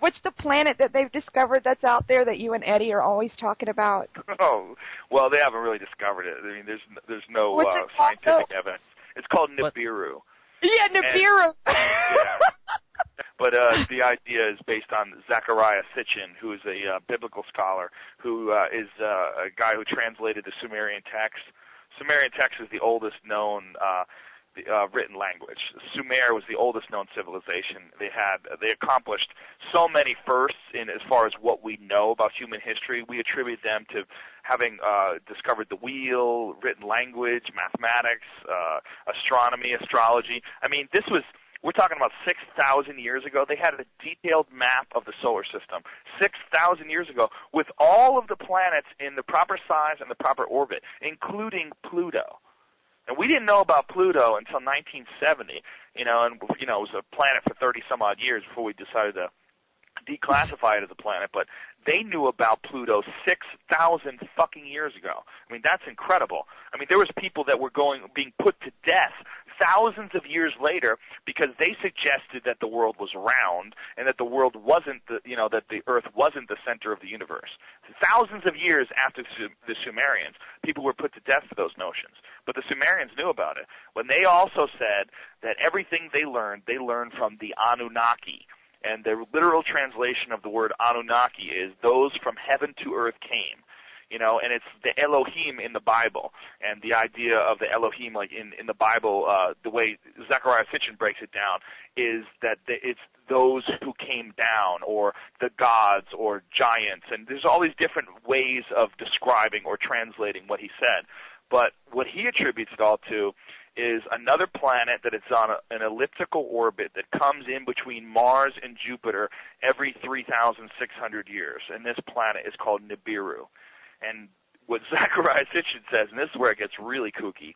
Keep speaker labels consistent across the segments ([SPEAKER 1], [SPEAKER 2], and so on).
[SPEAKER 1] What's the planet that they've discovered that's out there that you and Eddie are always talking about?
[SPEAKER 2] Oh, well, they haven't really discovered it. I mean, there's no scientific evidence. It's called Nibiru.
[SPEAKER 1] Yeah, Nibiru.
[SPEAKER 2] Yeah. But the idea is based on Zecharia Sitchin, who is a biblical scholar, who is a guy who translated the Sumerian text. Sumerian text is the oldest known written language. Sumer was the oldest known civilization. They accomplished so many firsts in as far as what we know about human history. We attribute them to having discovered the wheel, written language, mathematics, astronomy, astrology. I mean, we're talking about 6,000 years ago. They had a detailed map of the solar system 6,000 years ago with all of the planets in the proper size and the proper orbit, including Pluto. And we didn't know about Pluto until 1970, and it was a planet for 30-some-odd years before we decided to declassify it as a planet. But they knew about Pluto 6,000 fucking years ago. I mean, that's incredible. I mean, there was people that were being put to death thousands of years later because they suggested that the world was round and that the world wasn't that the Earth wasn't the center of the universe. Thousands of years after the Sumerians, people were put to death for those notions. But the Sumerians knew about it. When they also said that everything they learned from the Anunnaki. And the literal translation of the word Anunnaki is those from heaven to earth came. And it's the Elohim in the Bible. And the idea of the Elohim, like in the Bible, the way Zecharia Sitchin breaks it down, is that it's those who came down, or the gods, or giants. And there's all these different ways of describing or translating what he said. But what he attributes it all to is another planet that it's on an elliptical orbit that comes in between Mars and Jupiter every 3,600 years. And this planet is called Nibiru. And what Zecharia Sitchin says, and this is where it gets really kooky,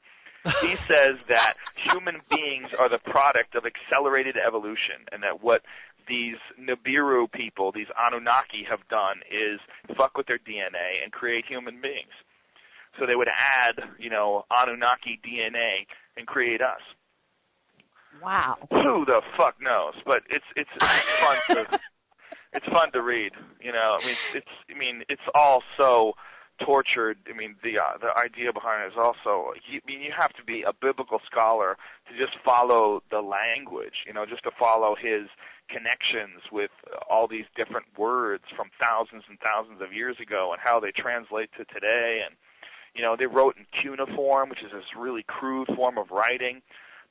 [SPEAKER 2] he says that human beings are the product of accelerated evolution, and that what these Nibiru people, these Anunnaki, have done is fuck with their DNA and create human beings. So they would add, Anunnaki DNA and create us.
[SPEAKER 1] Wow.
[SPEAKER 2] Who the fuck knows? But it's fun to it's fun to read. It's all so tortured. I mean, the idea behind it is also, you have to be a biblical scholar to just follow the language, just to follow his connections with all these different words from thousands and thousands of years ago and how they translate to today. And they wrote in cuneiform, which is this really crude form of writing.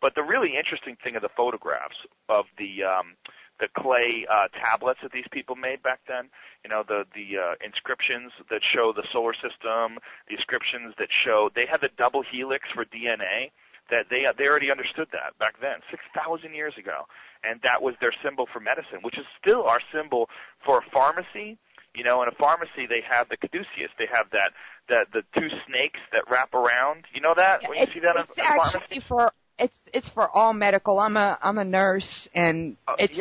[SPEAKER 2] But the really interesting thing are the photographs of the clay tablets that these people made back then. The inscriptions that show the solar system, the inscriptions that show they had the double helix for DNA. That they already understood that back then, 6,000 years ago, and that was their symbol for medicine, which is still our symbol for a pharmacy. In a pharmacy, they have the caduceus. They have the two snakes that wrap around. You know that? When you see that in a pharmacy?
[SPEAKER 1] It's for all medical. I'm a nurse, and it's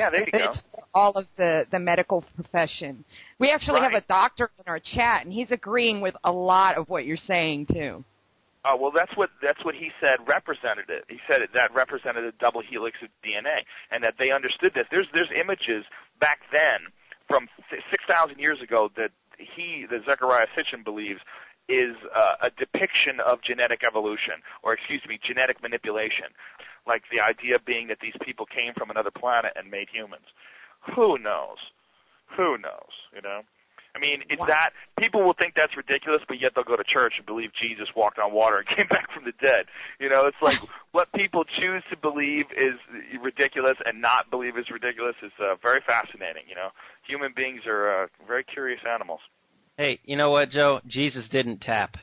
[SPEAKER 1] for all of the medical profession. We actually have a doctor in our chat, and he's agreeing with a lot of what you're saying too.
[SPEAKER 2] Oh, well, that's what he said represented it. He said that represented a double helix of DNA, and that they understood this. There's images back then from 6,000 years ago that Zecharia Sitchin believes is a depiction of genetic evolution, or genetic manipulation. Like the idea being that these people came from another planet and made humans. Who knows? Who knows, I mean, that people will think that's ridiculous, but yet they'll go to church and believe Jesus walked on water and came back from the dead. It's like what people choose to believe is ridiculous and not believe is ridiculous is very fascinating. Human beings are very curious animals.
[SPEAKER 3] Hey, you know what, Joe? Jesus didn't tap.